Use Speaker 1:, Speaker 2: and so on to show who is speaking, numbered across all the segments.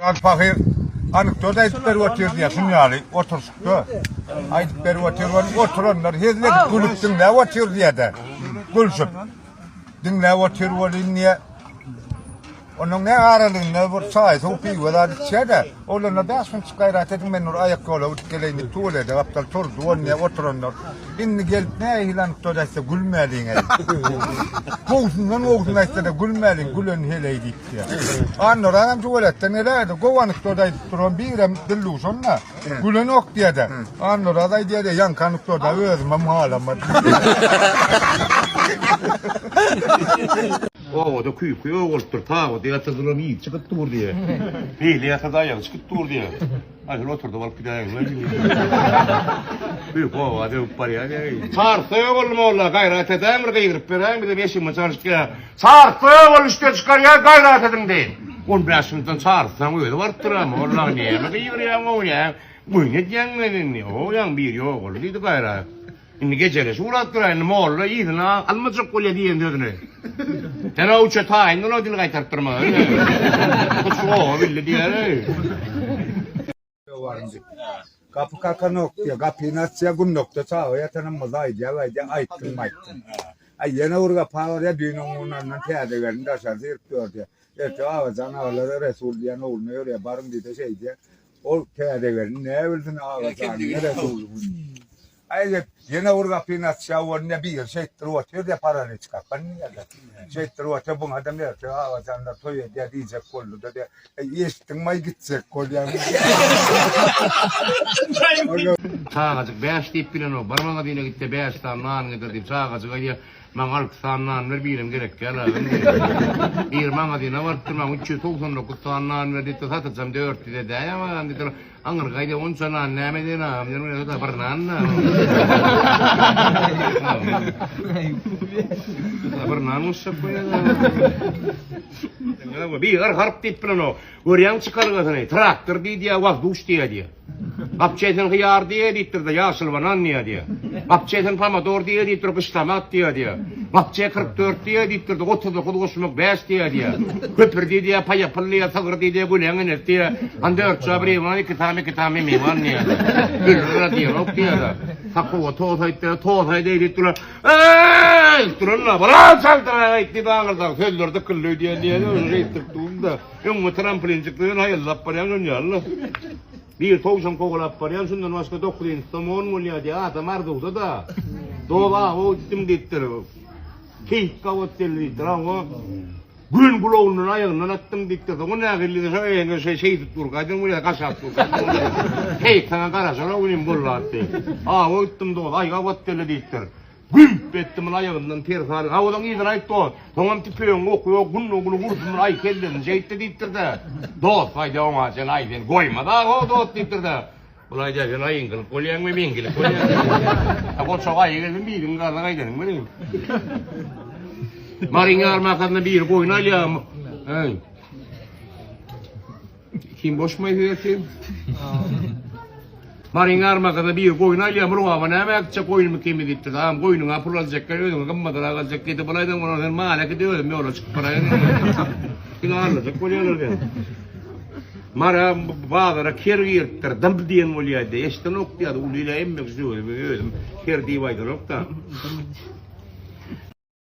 Speaker 1: Fakir anekdot aytıp beri otur diye şunyalı oturşuktu. Aytıp beri oturanlar hezler gülüp dinle otur diye de gülüşüp dinle otur olun niye onun ne aralığında bir sayısı upi vedadı çede olanlar da aslında çıkayrat edin ben ayak yola utkeleyni tuğlede aptal tordu onunla oturanlar inni gelip ne ilan tutacaksa gülmeliğin Oğuzundan işte gülmeliğin gülün heleydik diye anlar anam tuğlette nelerde govanık tutacak duran bir irem dillu sonra gülün ok diye de anlar aday diye de yankanık tutacak özüme muhalama
Speaker 2: da kuyu oluştur ta o diye tadırım iyi çıkıttı vur diye. İyi diye tadaya çıkıttı vur diye. Hadi oturdu balık bir daha büyük o hadi paraya ne. Sartıyor olma ola gayret eden bir gayret veren bir de beşim çalışıyor. Sartıyor ol işte çıkar ya gayret edin de. On beşinden sartsan öyle vardır ama Allah niye mi yürüyor o ya. Bu ne diyen ne o yan bir yok ol dedi gayret. İnni geceleri uğrattırayın molla iyidin ha almacık kolye diyen dedine. Sen o uça tayin o dil kaytarttırma. Kutu o bildi diye.
Speaker 1: Kapı kaka nokta, kapı nasya gün nokta sağ ya tanımaz aydı ayttın mayttın. Ay yine urga pavar ya düğün onunla teyade verin de aşağıda yırtıyor diye. Evet ağzına ağları Resul diye ne olmuyor ya barın diye şey diye. O teyade verin ne bilsin ağzına ne Resul. Ay yine urga pinasya o ne bir şey truatıyor ya paranı çıkar. Ben niye de şey truatıyor bu adam ya ağzına toy diye diyecek kollu da diye. Yestin may gidecek kol yani.
Speaker 2: Sağacık beş deyip bilen o. Barmana dine gitti beş tane naan getirdim. Sağacık ayı man 6 tane naan ver bilim gerek ya. Bir mana dine varttırmam 399 tane naan verdi. Satacağım 4 dedi. Ama dedi angar kaydı 10 tane naan ne medine. Yanımda da barnan. Barnan olsa koyalım. Bir harp deyip bilen o. Oraya çıkarırlar. Traktör diye vaz duş diye. Kapçeden hıyar diye dittirdi yaşıl vanan niye diye. Kapçeden pamador diye dittirdi kışlamat diye. Kapçe 44 diye dittirdi oturdu kudusmak 5 diye. Köpür diye paya pıllıya tağır diye gülengin diye. Ande örtçabri vani kitami mivan niye. Gülrüra diye ok diye da. Takı toğutay diye dittirdi. Durunla bana saltıra itti dağırda. Söldürdü kıllıyor diye dittirdiğimde. Yung trampolin çıktığın hayallap parayın yallah. Bir tavşan kovalap var. Şundan başka dokuyun. Tamon mu ya diye. Adam ardı da. Doğa o gittim dittir. Keyif kavat dilli. Ama gün buloğunun ayağından attım dittir. O ne geldi? Şey tuttur. Kadın buraya kaşak tuttur. Keyif sana karasana unim bullattı. O gittim doğa. Ay kavat dilli dittir. Gümp ettim ayağından ter sarı. Havadan iyidir ayıttı o. Tamam tipiyon okuyor. Günün okulu vursun ay kendini. Şeytti dittir de. Dost fayda olmaz. Sen ayden koyma da. O dost dittir de. Ulan sen ayın kılıp kolyen mi min kılıp kolyen. Ama çok ayı geldim bir gün kardan aydanım benim. Marin armakadına bir koyun alyam. Kim boş mu ediyorsun? Marin armakada bir koyun alyam ruha bana emek koyun mu kimi ditti tamam koyunun apurulacak kalıyordum kammadan alacak dedi bulaydım onu sen mahalle gidiyordum yola çıkıp parayı kim alacak koyuyorlar diye mara bağlara ker yırttır damp diyen oluyordu işte noktaya da uluyla emmek züğürdüm ker divaydı nokta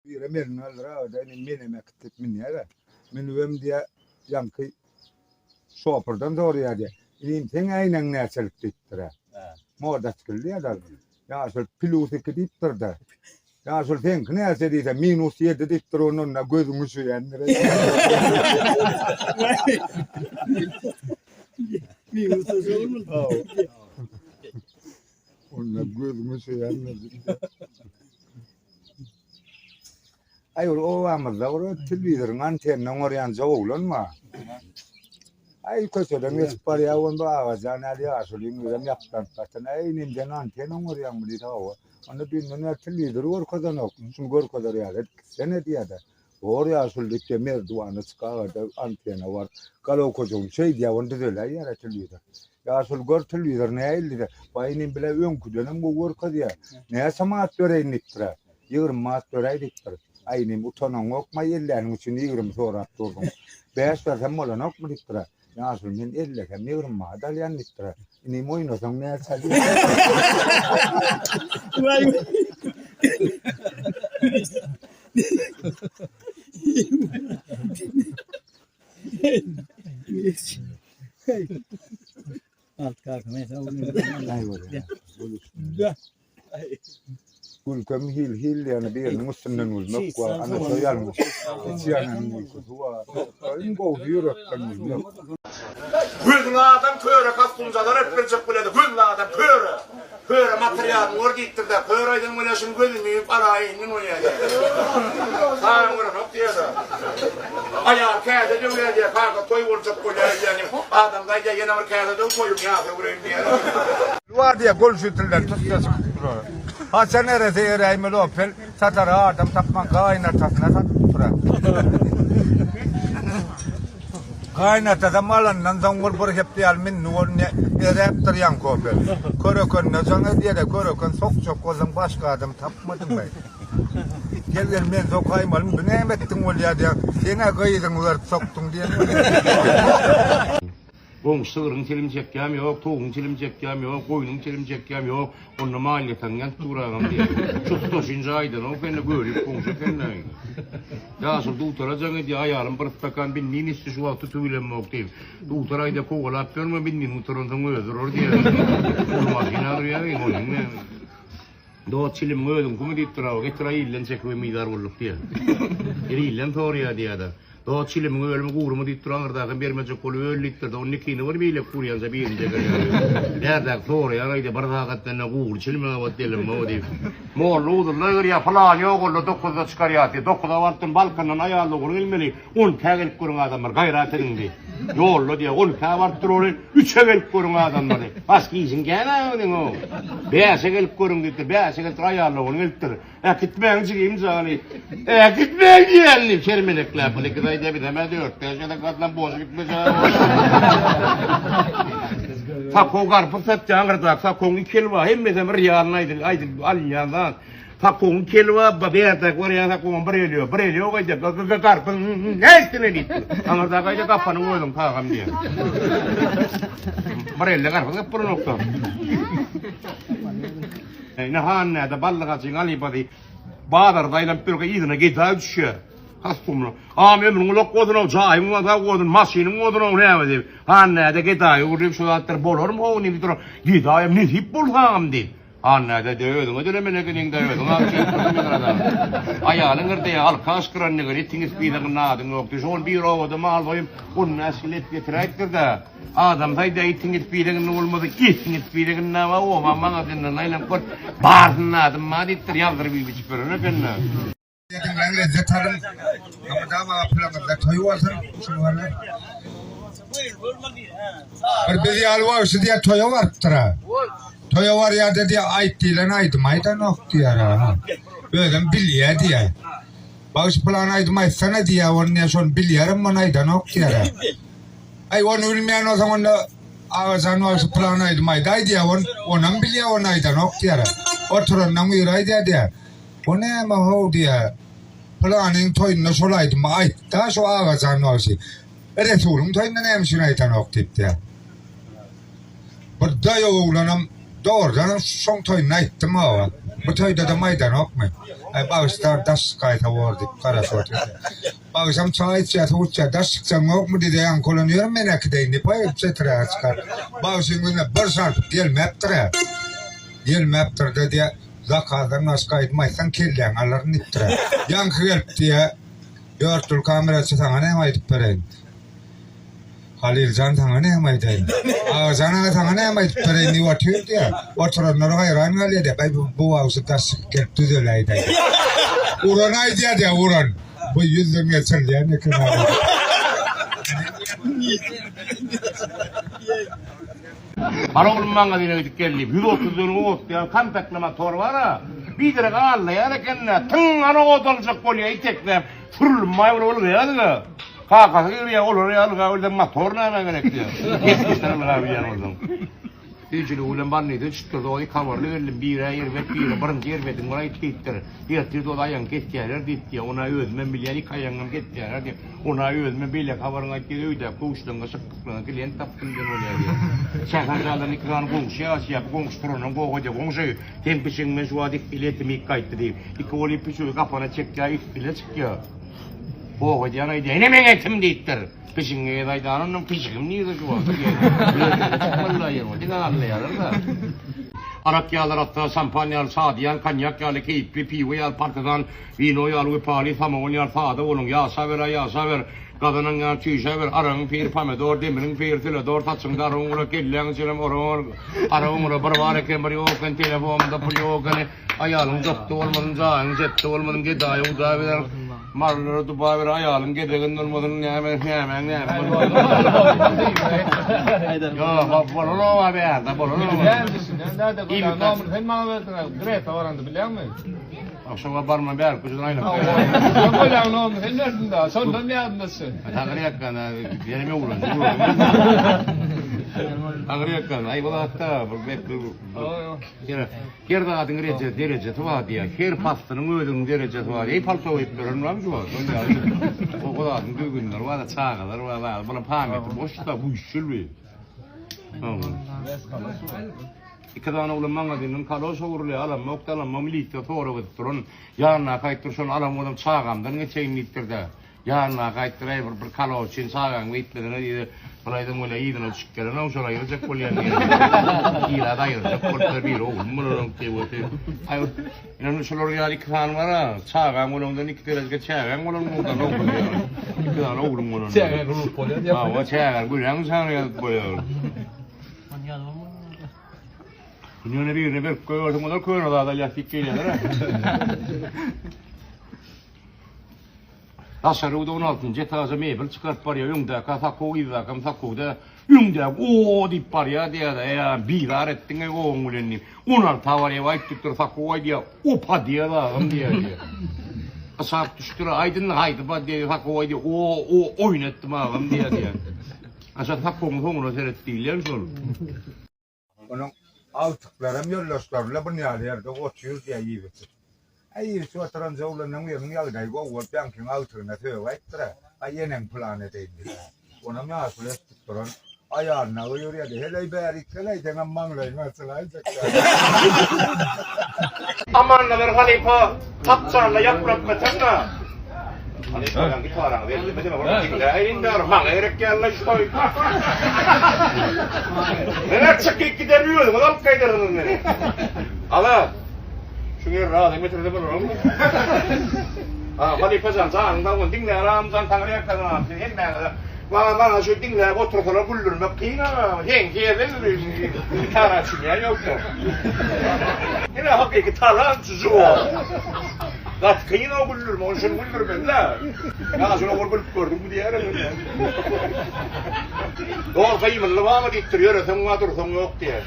Speaker 1: Bir emerin alır da benim emektik min ya min diye yankı şoförden doğru ya diye İlim sen aynen ne açılıp dittir. Modat kıldı ya da. Ya asıl pilotu dittir de. Ya asıl sen ne açılıysa minus 7 dittir onun da gözümü şu yandır. Minus olsun. Onun da gözümü şu yandır. Ay o ama da o televizyonun antenna oraya zavulun mu? Ay köşeden espar ya onda avazan ali asulin gözüm yaptan patana ay nimden antenon oraya mı diye hava. Onu dinle televizyon or kadar yok. Çünkü gör kadar ya. Sene diye de. Oraya asuldukça merdivanı çıkar da antena var. Kalau kocaman şey diye onda da ya televizyon. Ya asul gör televizyon ne elli bayının bile ön kudanın bu gör kadar ya. Ne samat töreyin nittra. 20 maat töreyin nittra. Aynim utanan yok ma yerlerin için 20 sonra durdum. 5 versem mola nok mu nittra. Nasıl men elleke mevrim madal yanlıktıra. İni moynosan ne çalıyor?
Speaker 3: Vay. Alt kalkmaya
Speaker 1: Ay var ya. Kulkam hil yani bir musundan ulmak wa ana soyalmış. Çiyanan mulku huwa. İngo yürüp mulmak.
Speaker 2: Güllü adam köre kastuncalar hep verecek böyle de güllü adam köre. Köre materyal orada gittir de köre aydın böyle şimdi gözünü parayın o ya. Sağım var yok diye de. Ayar kağıdı diyor diye kanka toy vuracak böyle yani. Adam da yine var kağıdı diyor toyum ya buraya diye.
Speaker 1: Var diye gol şutlar tutacağız. Ha sen nerede yerayım opel satara adam tapman kaynatasına satura. Kaynata da malandan zangur bir hepti almin nuor ne ereptir yan kopel. Korokon ne sana diye de korokon sok kozun başka adam tapmadım ben. Gel men sokayım bu ne mettin ol ya diye. Sene kayıdın var soktun diye.
Speaker 2: Oğlum sığırın telim çekkem yok, toğun telim çekkem yok, koyunun telim çekkem yok. Onu mahalleten gel durağım diye. Çok taşınca aydın o fenne görüp konuşup fenne. Ya asıl tutaracağını diye ayarım bırıttakan bin ninisi şu altı tüylem yok değil. Tutarayda kovalap görme bin nin mutarından öldürür diye. Olmaz inar ya onun ne. Doğat çilim öldüm kumu dittirao getir ayillen çekme midar olduk diye. İllen doğruya diye de. Doğat çilim ölümü kurumu dittiranır da bermece kolu öllittir de 12'ni var bile kuryansa bir ince geliyor. Nerede doğru ya rayda bardakattan kuur çilime vattelim o diye. Morludur lağır ya falan yok oldu 9'da çıkarıyatı. 9'da varttın balkandan ayarlı kurun ilmeli. 10 tegelip kurun adamlar gayret edin diye. Yollu diye 10 tegelip varttır onu 3'e gelip kurun adamlar diye. Baskı iyisin gene o. 5'e gelip kurun diye 5'e gelip ayarlı kurun ilttir. Gitmeyen çıkayım zani. Gitmeyen diyelim kelimelikler. Bu ne kadar bir temel diyor. Teşekkür katlan boz gitmeyeceğim. Fakko garpı satacağın kadar fakko'nun kelva hem de riyalnaydı aydı alın yandan. Fakko'nun kelva babaya var ya fakko'nun breliyor kaydı garpın neyse gitti. Ama da kaydı kafanı koydum kağım diye. Brelle garpın kapırın nokta. Ne hanne de ballaga cingali badi. Badar daylan pürge idine gitar düşüyor. Hastumlu. Ömrün lok kodun çayın da kodun masinin kodun ne yapayım. Hanne de gitar uğrayıp şu attır bolor mu o ne bitir. Gitar ne hip bulham di. Hanne de dövdüm ödüle menekinin dövdüm. Ayağın gırdı al kaskıran ne gittiğiniz bir de nadın yoktu. Şol bir ovada mal boyum onun aslet getirektir de. Adam hayda itiniz bir de olmadı. Gitiniz bir de ne var o bana dinle naylan kod. Bağırdın adım madittir yazdır bir biçipörüne kenne.
Speaker 1: Ben de zetarım. Ama daha bana planlar da toyu varsa şunu var lan. Bir bizi alva şu diye toyu var tıra. Toyu var ya dedi ait değil lan ait maydan ok diye ha. Böyle biliyor diye. Bağış plan ait may sana diye onun ya son biliyorum bana aydan ok diye. Ay onu bilmeyen o zaman da ağzından bağış plan ait mayday diye onun biliyor onun aydan ok diye. Oturun namı yüreği diye. O ne ma ho diye. Planning toyun nasıl olaydı mı? Ay daha şu ağızdan olsun. Resulüm toyun ne hemşin aydan ok diye. Burada yok ulanım. Doğrudan son toyun aydı mı o? Bu toyda da maydan ok mu? Ay bağışlar daş kayta vardı. Kara soğutu. Bağışam çay çayta uçça daş çıksan ok mu dedi. Yan kolonyorum merak edeyim. Payıp çetre çıkar. Bağışın günde bir saat Yelmeptir dedi. Zakadan naskayt maysan kirlen aların ittire. Yankı gelip diye dörtül kamerası sana ne maydık bereyin. Halilcan sana ne maydık. Ağzana sana ne maydık bereyin diye atıyor diye. Oturanları hayran galiye de. Bu ağzı tasık gelip düzeleydi. Uğran ay diye uğran. Bu yüzden geçer diye ne kadar.
Speaker 2: Bana olmanga dine gidip geldim. 130'unu ot ya kampaklama tor var ha. Bir direk ağırla ya kendine. Tın ana odalacak kolye itekle. Fırılmay olur ya da. Kakası ya olur ya da öyle motor ne hemen gerek diyor. Geçmişten abi yan oldum. Tücülü ulan barnıydı, çıktırdı o kavarlı verildim, bir barın yer verdim, ona ittir. Yatırdı o da ayağın kettiler, ditti, ona özmen bilyen ilk ayağın kettiler, ona özmen bilyen kavarın ayıttı, öyle kuşluğuna sıklıklarına kilen taptım den oluyor. Çakarcadan ikran komşu, asiyap komşu turunun koğuca komşu, tempişinme şu adik biletim ilk kayıttı deyip, iki oli pişuyu kafana çekiyor, ilk bile çıkıyor. Koğuca anaydı, enemen etim deyittir. Peşinge daydanın peşim niye de şu var? Vallahi yerine dinle ya. Arak yağlar hatta şampanyalar, sadiyan, kanyak yağlı, keyifli, pivo yağlı, partizan, vino yağlı, pali, famon yağlı, sade olun, yağ saver. Kadının yağ çiğsever, arağın pir, pamedor, demirin pir, tilador, tatsın, darağın, kelleğin, çilem, arağın, barbar, kember, yokken, telefonda, yokken, ayağın, zoptu olmadın, zağın, zettu olmadın, gidayın, zaviler, marları dubaver, ayağın, gideğin olmadın, hemen. Yok, bolunu var be ya, bolunu var.
Speaker 3: Nerede kulağın namur, sen bana verdin, Greta varandı biliyor musun?
Speaker 2: Akşama barma be, kuzun aynı.
Speaker 3: Sen kulağın namur, sen neresin daha, sonunda ne yapmasın?
Speaker 2: Tanrı yakkan, yerime uğran. Tanrı yakkan, ay bu da hatta, her dağıtın derecesi var diye, her pastının ödünün derecesi var diye, palto ettirin var mı şu var? O kadar günler var da çağlar var, bana pahmeti boşta bu işçil bir. İki tane oğlum bana dedim, kaloşa vuruluyor, alam oktalan, mamilitte doğru götürün, yanına kaytırsın, alam oğlum çağamdan geçeyim ittirdi. Yanına kayttırayı bir kaloşin çağam gitmeden dedi, bulaydım öyle iyiden o çıkkarın, o sonra yiyecek bolyan diye. İyila da yiyecek, bolter bir oğlum, bunu öte. Ay, inanın şular ya iki tane var ha, çağam oğlumdan iki derece çağam oğlumdan okuluyor. İki tane oğlum oğlum.
Speaker 3: Çağam grup oluyor.
Speaker 2: Ha, o çağam, gülen çağam yazıp boyuyor. Dünyada birine bir koyuyorsun, o da koyuyorlar da lastik geliyorlar. Aşarı da 16. taze mebel çıkart paraya, yungda kasakko ida kamsakko'da yungda o dip paraya diye ya birar ettin o ngulenni. Unar tavariye vay tuttur sakko vay diye o pa diye da diye. Asap düştür aydın haydi pa diye sakko vay diye o oynatdım ağam diye. Aşağı sakko'nun sonunu seyrettiler sol.
Speaker 1: Onun altıklarım yollaşlarla bunu yerde oturuyor diye iyi bitir. Ay şu oturan zavulun yerin yalgay go what banking altına tüy vaytra. Ay yenen planı değil. Ona mı asıl tutturan ayağına uyuyor ya hele berik hele de manglay mesela.
Speaker 2: Aman da bir halifa tapçarla yaprak katanna. Halifadan bir paran verdi bizim orada. Elinde armağan erek yerle şoy. Neler çekip gidemiyorum adam kaydırın beni. Ala. Şunu rahat metrede bulurum. Halifadan sağından onu dinle aramdan tanrıya kadar dinle. Bana şu dinle oturtana buldurmak kıyına. Yenge verir. Gitar açmaya yok mu? Yine hakiki taran tuzu o. Gat kıyına buldur mu? Onu şunu buldur ben la. Ya şunu bulup gördüm bu diye ararım. Doğru kıyımın lavama diktiriyor. Sen ona dursan yok diye.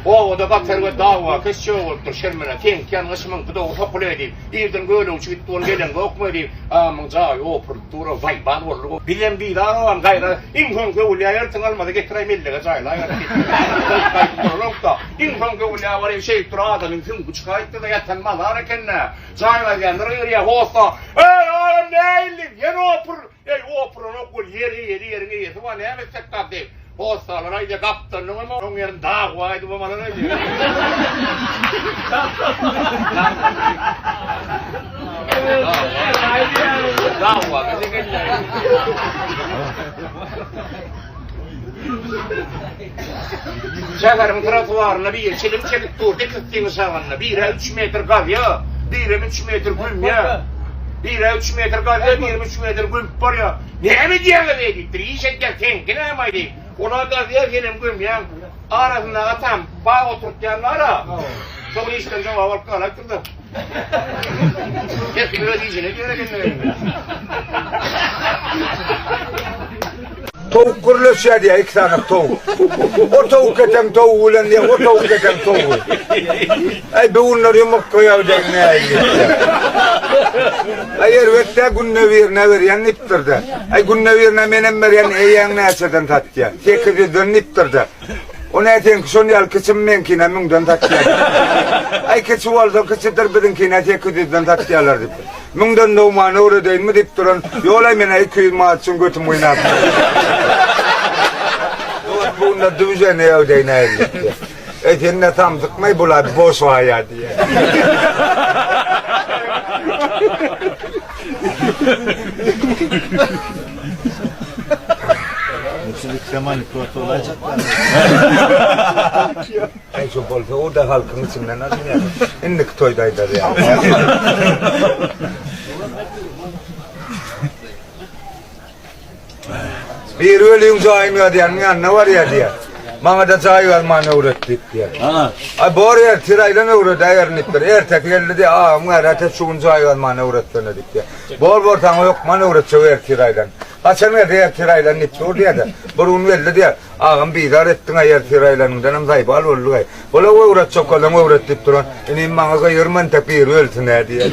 Speaker 2: O da bak terve dava kesiyor oldu şermene tenken ışımın kıda ufak kuleydi birden böyle uçup tuğun gelen okmaydı amca o pırtura vay ban oldu bilen bir daha olan gayra imkan kövülya yertin almadı getiray millege zayla imkan kövülya var şey turadan imkan küçük ayıttı da yatan malar kenne zayla yandır ya hosta ey neyli yeni opurun okul yerine yeti var ne emesek tabi Postalar ayda kaptan ama onun yerin dağ vaydı bu malına diyor. Dağ var bize geldi. Şekerin tratuvarına bir çelim çekip durdu kıttığını savanına. 1'e 3 metre kal ya. 1'e 3 metre güm ya. 1'e 3 metre kal ya. 1'e 3 metre güm var ya. Ne mi diye dedik? Trişekler tenkine mi aydı? Ona da diye gelin güm ya. Arasında atam bağ oturtkenlara. Çok işten cevap alıp kalaktırdı. Hep böyle diyeceğine göre kendine.
Speaker 1: Tavuk kuruluyor diye 2 tane tavuk. O tavuk eten tavuğu ulan diye o tavuk eten tavuğu. Ay be onlar yumuk koyacak ne ayı. Ay elbette günne ver yan niptirdi. Ay günne verine menem veren eyan neseden tatya. Tekrar dön niptirdi. O ne eten son yal kısım menkine müngden tatya. Ay kısı oldu kısıdır bidinkine tekrar dön tatyalar dip. Müngden doğmanı orada değil mi dip duran. Yolay mene 200 maatsın götüm oynat. Bunda düzene evde ne elbette. Etinle tam tıkmayı bular boş vaya diye.
Speaker 4: Müslük Kemal'i kurtu olacaklar.
Speaker 1: Ay şu bolsa o da halkın içinden nasıl ya? İndik toydaydı ya. Bir ölüyüm zayımıyor diyen yanına var ya diye. Bana da zayı almanı öğrettik diye. Ay bu oraya tirayla öğretti ayarınıptır. Ertek geldi diye mağarata şuun zayı almanı öğretmedik diye. Bol tanı yok bana öğreteceği er tirayla. Açan verdi er tirayla nipti oraya da. Burun verdi diye. Ağam bir idare ettin er tirayla. Denem zayı bal oldu. Ola o öğretecek olan öğretip duran. İnim bana kayırman tepir öltüne diye.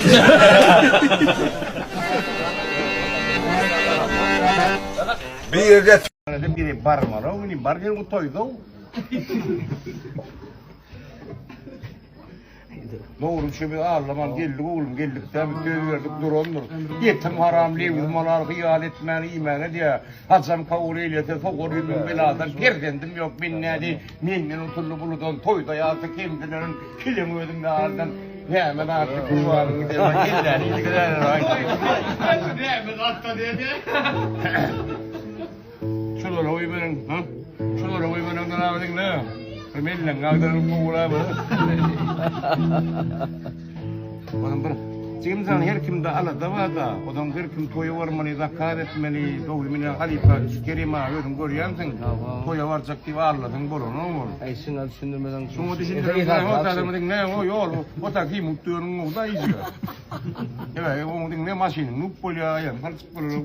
Speaker 1: Bir yerde
Speaker 2: biri barmar, o ini bar gel mutoydo. Doğru şimdi ağlaman geldik oğlum geldik tabi dövüyorduk durandır. Yetim haram levz malar hıyal etmen imene diye. Hazam kavul eylete fokurunun beladan perdendim yok ben neydi. Menden oturlu buludan toyda yazdı kendilerin kilim ödüm ağırdan. Hemen artık kurbanın gidelim. Gider gider. Hemen atta dedi. Şuralara uymanın, ha? Şuralara uymanın da ne yapayım ne? Mellen kalkırım kuğula bana. Oğlum bırak. Cimzan her kimde ala da var da. Odan her kim toyu varmanı da kahretmeli. Doğru mine halifa kerima ödüm görüyorsun. Toya varacak diye Allah'ın boru ne olur?
Speaker 3: Ay şuna düşündürmeden.
Speaker 2: Şunu düşündürmeden o da ne o yol. O da kim mutluyun o da iyice. Evet o ne maşinin nuk polya yan. Harç polya.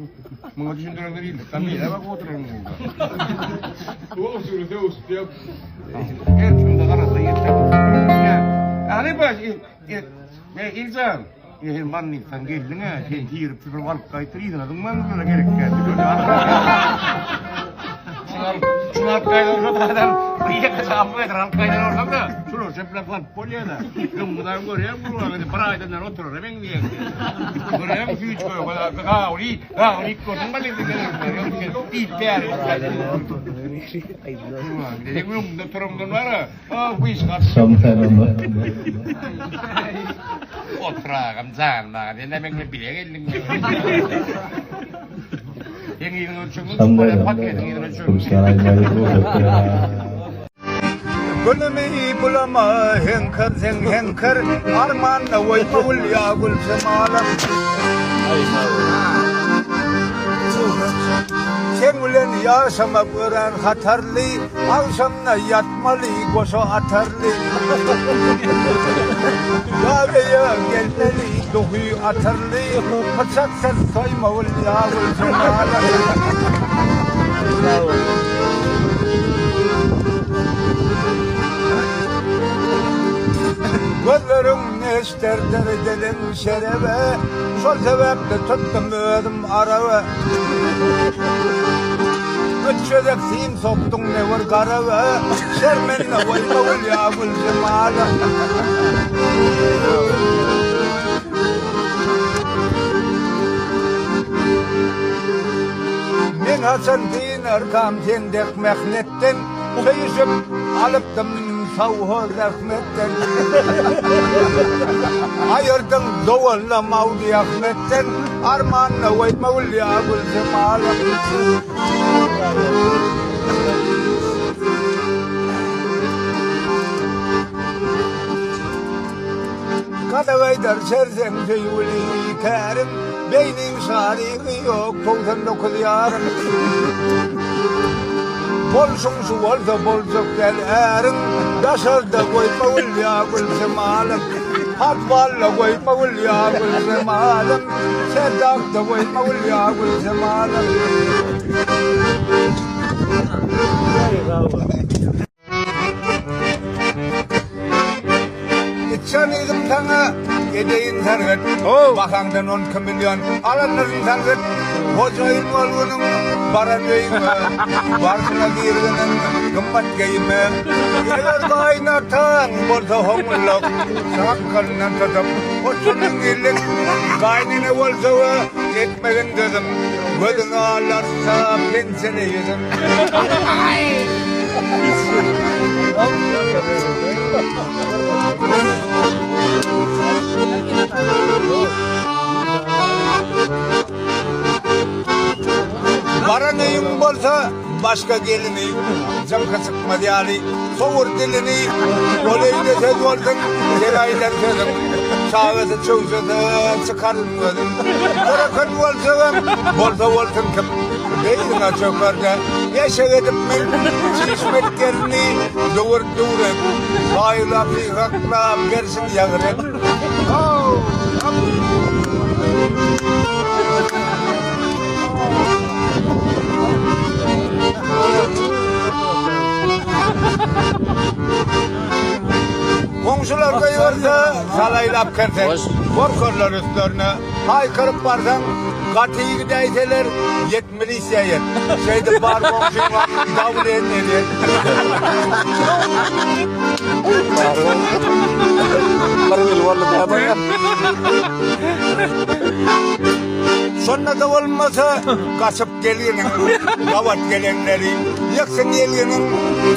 Speaker 2: Bunu düşündürmeden değil. Kamera bak oturun burada. O usulü de usul. Her kimde arada yeter. Yani bak İlcan. Mannikten geldin ha, sen tirip tüpür alıp kaytırıydın adın mannikana gerek geldi. Şunu alıp kaytırırsa da adam buraya kasabı eder alıp kaytırır orsam da şunu şeplep alıp kolyana. Yumrudan görüyor, buradan paraydan oturur hemen diye. Görüyor musun hiç böyle gavli kodun bana dedi. İyi değerli. Dedim yumruda turumdan var ha, bu iş kaçtı. Otra kamzan bak, ne demek ne bile geldim. Yang ini ucung boleh pakai yang ini ucung.
Speaker 1: Gönlümü bulama henker armanla vay pavul ya gül semalam. Sen ulen yaşamak öğren hatarlı, akşamda yatmalı koşu atarlı. Kahveye gelmeli dokuyu atarlı, bıçak sen soyma ul ya gül semalam. Gözlerim ne ister derecelerin şerebe, sol sebeple tuttum ödüm araba. Üç çözek sim soktun ne var karaba, şermenle vayma ul ya gül cemala. Men Hasan din arkam tendek mehnetten, çayışıp alıptım savhor rahmetten. Ayırdın doğalla Mavdi Ahmet'ten, armanla vayma ul ya gül cemala. Kadavaydır serzen tüyülü kerim, beynin şariği yok, tozan dokuz yarım. Bolsun su olsa bolcuk gel erin, daşarda koyma ul ya gül cemalık. Hatvala koyma ulya gülsemalım Sedakta koyma ulya gülsemalım İçanıydım sana Gedeyin sargıt Bakandan 12 milyon Alanların sargıt Hocayın olgunun Baranöyümü Varsına girginin Kımbat geyimi Eğer kaynatan Bolsa homulluk Sakkalından tutup Hoşunun illik Kaynını olsa Etmegin dedim Gözünü ağlarsa Ben seni yedim Baranayım bolsa başka gelini Camka sıkma diyali Soğur dilini Oleyde tez oldun Gerayden tezim Sağısı çoğusudu Çıkarın gözüm Bırakın bolsa olsun kim Beynine çökerdi Yaşa edip men Çişmetlerini Doğur doğurup Sayıla pihakla Versin yağırıp Komşular kayıyorsa salaylap kersek Korkarlar üstlerine Haykırıp barsan Katiyi gideyseler Yetmeli iseyet Şeyde bar komşum var Davul etmeli Sonra da olmasa Kaçıp gelinin Gavat gelenleri Yaksın gelinin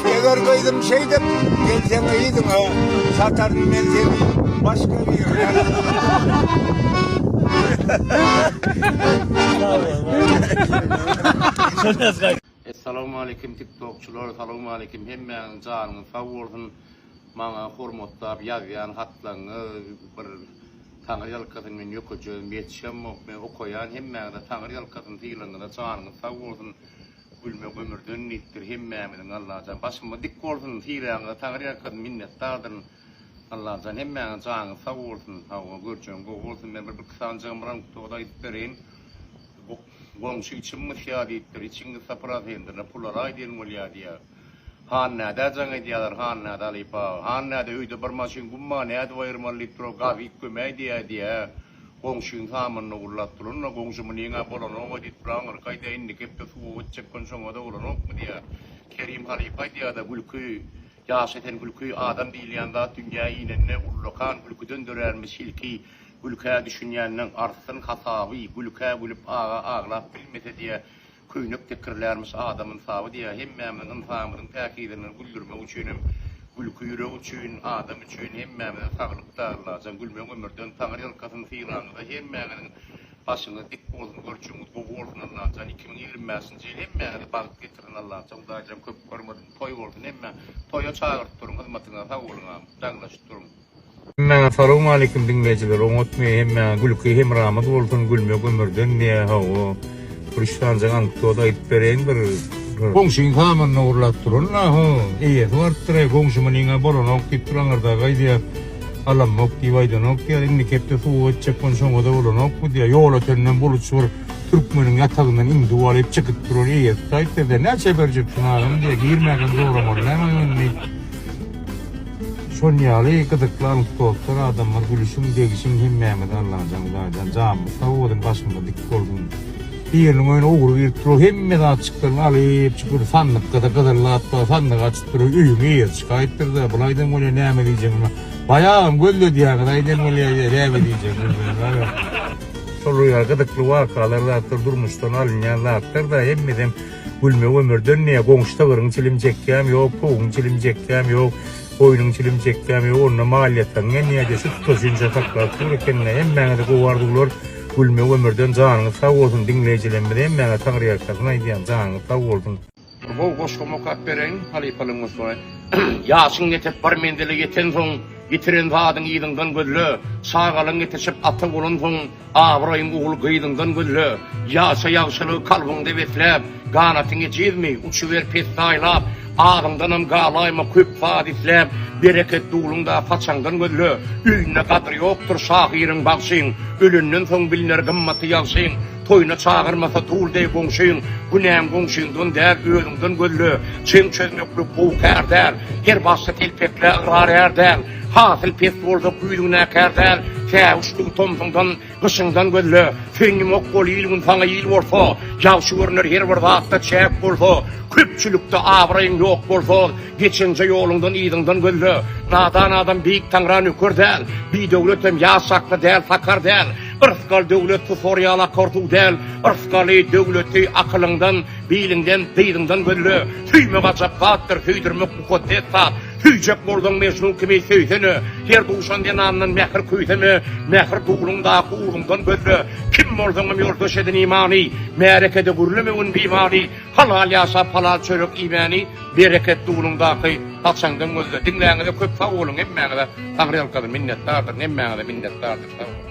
Speaker 1: Eğer kaydım şeydim Gelsen iyiydin ha Satarım ben seni Başka bir yerine
Speaker 2: Assalamu alaikum TikTokçular, assalamu alaikum hemmeğin canın sağ olsun. Bana hormatlap yazyan hatlarını bir Tanrı yalkasın men yokacağım yetişem men okuyan hemmeğin de Tanrı yalkasın tiyilangına canın sağ olsun. Gülme ömürden nittir hemmeğin Allah'tan başıma dik olsun tiyilangına Tanrı yalkasın minnettardır. Allah'tan hemmeğin canın sağ olsun. Hava göreceğim go olsun men bir kısancağım ram kutuda ittirin. Komşu için mi şahittir, içinde sapırat hendirne pular aydiyen mulyadiya. Hannada zanı diyorlar, hannada lipa, hannada uydu bir maşin gumma ne adı vayırmalı litro gavi kömey diye. Komşun tamamını uğurlattırın, komşumun yine bolan o dit branır kayda indi kepte su uçacak konuşan da uğran ok mu diye. Kerim Halifay diye da gülkü, yaşeten gülkü adam değil yanda dünya inenne urlakan gülkü döndürermiş ilki. Gülkaya düşünyeninin arsın hasabı, gülkaya gülüp ağlap bilmese diye köynük tekirlermiş adamın savı diye hemmeğiminin insanımızın tekidinin güldürme uçuyunum gülkü yüre uçuyun adam uçuyun hemmeğiminin sağlıkta Allah'ın gülme ömürden Tanrı yalkasın sıyıranında hemmeğiminin başına dik olsun görçümüz bu olsun Allah'ın 2025 yıl hemmeğini bakıp getirin Allah'ın dağacağım köp görmedim toy olsun hemmeğin toya çağırıp durun hizmetine sağ olun canlaşıp durun.
Speaker 5: Assalamu alaikum dinleyiciler. Unutmayın hem gülkü hem rahmet olsun gülmek ömürden diye hava. Kırıştan anıktoda itberen bir komşun tamamını uğurlattırın la ha. İyi varttırı komşumun yine bolon okuyup duranırda gaydiya. Alam okuyup aydın okuyup indi kepte su uçacakın şoğu da bolon okuyup diye. Yol ötenden buluç var. Türkmenin yatağından indi duvarıp çıkıp durur. İyi sayıp de ne çeberceksin adam diye. Girmeyen doğramır. Hemen önüne. Sonyalı gıdıklanıp dostlar adamlar gülüşüm degişim hemmeğimden Allah'tan camı savudun başımda dik oldum. Diğerinin oyunu uğru virtro hemme de açıklarını alıp çıkır sandık kadarla atla sandık açtırır üyüm iyi çıkayıttır da bulaydım öyle ne diyeceğim bayağım göllü diye kadaydım öyle ne diyeceğim soruya gıdıklı vakalarla attır durmuştan alınyanla attır da hemmeden gülme ömürden niye komşuda varın çilimcekkam yok koğun çilimcekkam yok oyunun çilimcekkam yok onunla maliyetten niye de süt taşınca taklar kurkenine hemmene de kovardılar gülme ömürden canını sağ olsun dinleyicilerime hemmene Tanrı yakasına diyen canını sağ olsun.
Speaker 2: Bu koşku mukabbereyn halifalığımız var. Yaşın yetip bir mendili yeten son yitiren zadın iyilinden güllü. Sağalın yetişip atı olun son ağrayın uğul gıydından güllü. Yaşa yaşalı kalbında beslep kanatını çizmi uçuver pes saylap. Ağrımdanım galayma küp fadislep. Bereket dulunda paçandan gözlü, üyüne kadar yoktur şahirin baksın, ölünden son bilinir gımmatı yalsın, toyuna çağırmasa tuğul dey gongşun, günem gongşundan der ölünden gözlü, çın çözmöklü buğuk der, her bası tilpekle ırar der, hasıl pes oldu büyüdüğüne der, Fäuşluğun tomsundan, gışından gözlü, feňim ok bol ýylyň saňa ýyl bolsa, ýagşy görünür her bir zatda çäk bolsa, köpçülükde abraýyň ýok bolsa, geçenje ýoluňdan ýydyňdan gözlü, nadan adam biýik taňra nöker däl, bir döwletem ýasakly däl, fakar däl, ırskal döwleti forýala kortuw däl, ırskaly döwleti akylyňdan, biýliňden, dyýdyňdan gözlü, süýme gajap gatdyr, süýdirmek mukaddes zat. Hüjek boldan meşnun kimi söýsene, her duşan denandan mehir köýseme, mehir tuğulunda kuğulundan gözlü, kim boldan ýoldaş edin imani, merekede gürleme un bimani, halal ýaşap halal çörek imani, bereket tuğulundaky taçandan gözlü, dinläňe köp sag bolun, emmäňe de Taňry alkadyr minnetdardyr, emmäňe de minnetdardyr.